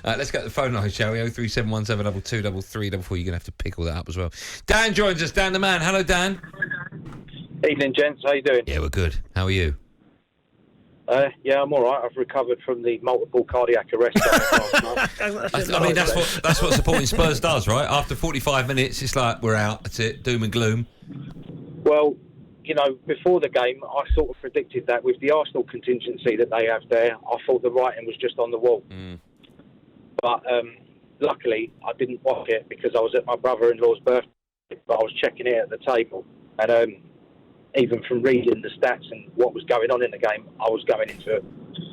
Let's get the phone line, shall we? 03717 223334. You're going to have to pick all that up as well. Dan joins us. Dan the man. Hello, Dan. Evening, gents. How you doing? Yeah, we're good. How are you? Yeah, I'm all right. I've recovered from the multiple cardiac arrest. I mean, that's what supporting Spurs does, right? After 45 minutes, it's like, we're out. That's it. Doom and gloom. Well, before the game, I sort of predicted that with the Arsenal contingency that they have there, I thought the writing was just on the wall. But luckily, I didn't watch it because I was at my brother-in-law's birthday, but I was checking it at the table. And even from reading the stats and what was going on in the game, I was going into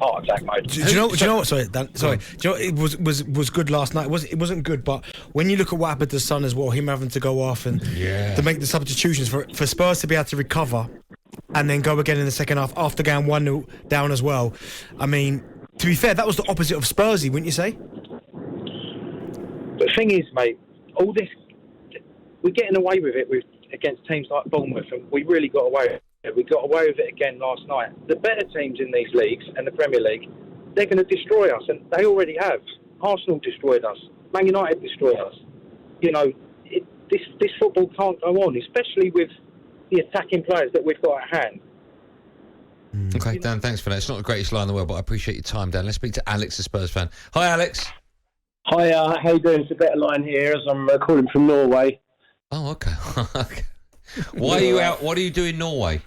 heart attack mode. Do you know what? Sorry, Dan. Sorry. Do you know what, it was good last night? It wasn't good, but when you look at what happened to Son as well, him having to go off and to make the substitutions for Spurs to be able to recover and then go again in the second half after going 1-0 down as well. I mean, to be fair, that was the opposite of Spursy, wouldn't you say? The thing is, mate, all this, we're getting away with it against teams like Bournemouth, and we really got away with it. We got away with it again last night. The better teams in these leagues and the Premier League, they're going to destroy us, and they already have. Arsenal destroyed us. Man United destroyed us. This football can't go on, especially with the attacking players that we've got at hand. Okay, Dan, thanks for that. It's not the greatest line in the world, but I appreciate your time, Dan. Let's speak to Alex, a Spurs fan. Hi, Alex. Hi, how you doing? It's a better line here as I'm calling from Norway. Oh, okay. Why are you out? What do you do in Norway?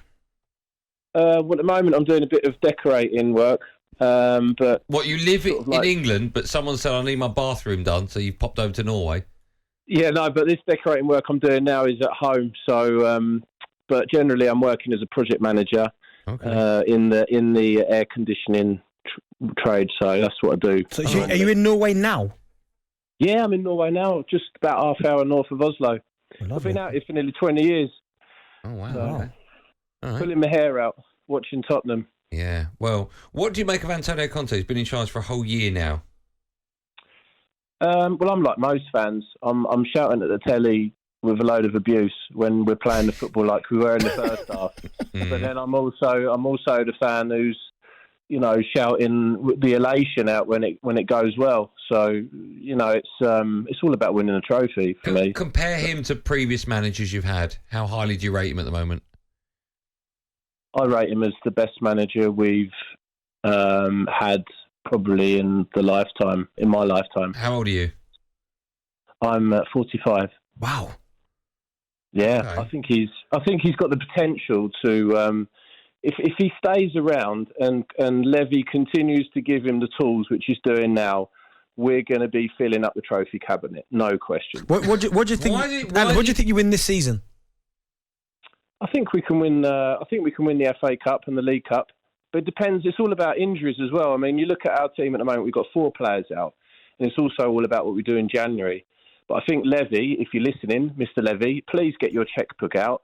Well, at the moment, I'm doing a bit of decorating work. But what, you live in England, but someone said I need my bathroom done, so you've popped over to Norway? Yeah, no, but this decorating work I'm doing now is at home. So, but generally, I'm working as a project manager in the air conditioning trade. So that's what I do. So, are you in Norway now? Yeah, I'm in Norway now, just about half hour north of Oslo. I've been out here for nearly 20 years. Oh, wow. So, All right. Pulling my hair out, watching Tottenham. Yeah. Well, what do you make of Antonio Conte? He's been in charge for a whole year now. Well, I'm like most fans. I'm shouting at the telly with a load of abuse when we're playing the football like we were in the first half. But then I'm also the fan who's, shouting the elation out when it goes well. So, it's all about winning a trophy for me. Compare him to previous managers you've had. How highly do you rate him at the moment? I rate him as the best manager we've had probably in my lifetime. How old are you? I'm 45. Wow. Yeah, Okay. I think he's got the potential to. If he stays around and Levy continues to give him the tools, which he's doing now, we're going to be filling up the trophy cabinet, no question. What do you think? What do you think you win this season? I think we can win. I think we can win the FA Cup and the League Cup. But it depends. It's all about injuries as well. I mean, you look at our team at the moment. We've got 4 players out, and it's also all about what we do in January. But I think Levy, if you're listening, Mr. Levy, please get your chequebook out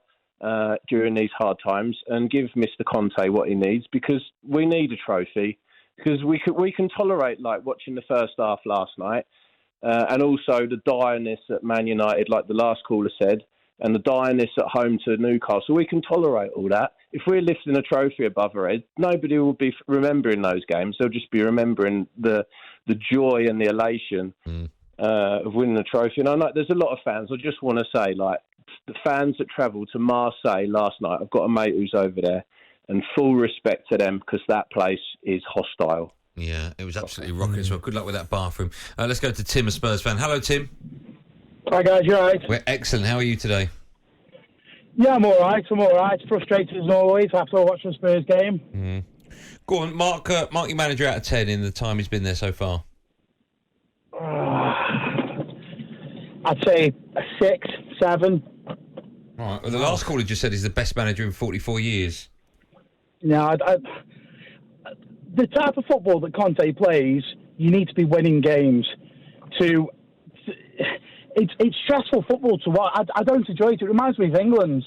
during these hard times and give Mr. Conte what he needs, because we need a trophy. Because we can tolerate like watching the first half last night, and also the direness at Man United, like the last caller said, and the direness at home to Newcastle. We can tolerate all that. If we're lifting a trophy above our head, nobody will be remembering those games. They'll just be remembering the joy and the elation of winning the trophy. And I know there's a lot of fans. I just want to say, like, the fans that travelled to Marseille last night, I've got a mate who's over there, and full respect to them because that place is hostile. Yeah, it was absolutely rocking as well. Good luck with that bathroom. Let's go to Tim, a Spurs fan. Hello, Tim. Hi, guys. You all right? We're excellent. How are you today? Yeah, I'm all right. Frustrated as always after watching the Spurs game. Go on, mark your manager out of 10 in the time he's been there so far. I'd say a 6, 7. All right. Well, the last caller just said he's the best manager in 44 years. No, the type of football that Conte plays, you need to be winning games. It's stressful football to watch. I don't enjoy it. It reminds me of England.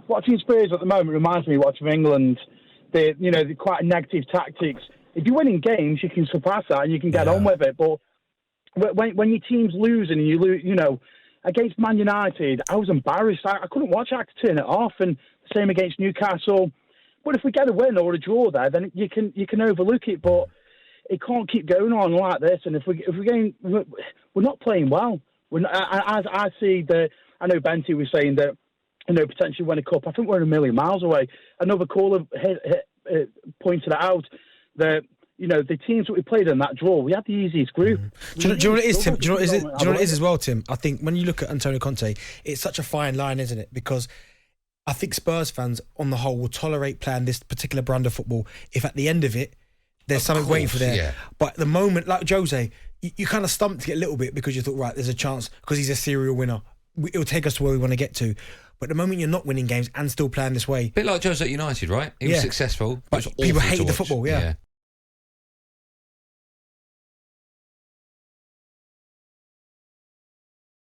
Watching Spurs at the moment reminds me of watching England. They're quite negative tactics. If you're winning games, you can surpass that and you can get on with it. But when your team's losing and you lose, against Man United, I was embarrassed. I couldn't watch it. I had to turn it off. And the same against Newcastle. But if we get a win or a draw there, then you can overlook it. But it can't keep going on like this. And if we're not playing well. I see I know Benty was saying that, potentially win a cup. I think we're a million miles away. Another caller pointed it out that, the teams that we played in that draw, we had the easiest group. Do you know what it is, Tim? Do you know what it is as well, Tim? I think when you look at Antonio Conte, it's such a fine line, isn't it? Because I think Spurs fans, on the whole, will tolerate playing this particular brand of football if at the end of it, there's something waiting for them. Yeah. But at the moment, like Jose, you kind of stumped it a little bit because you thought, right, there's a chance because he's a serial winner. It'll take us to where we want to get to. But the moment you're not winning games and still playing this way... A bit like Jose at United, right? He was successful. But people hated the football, yeah.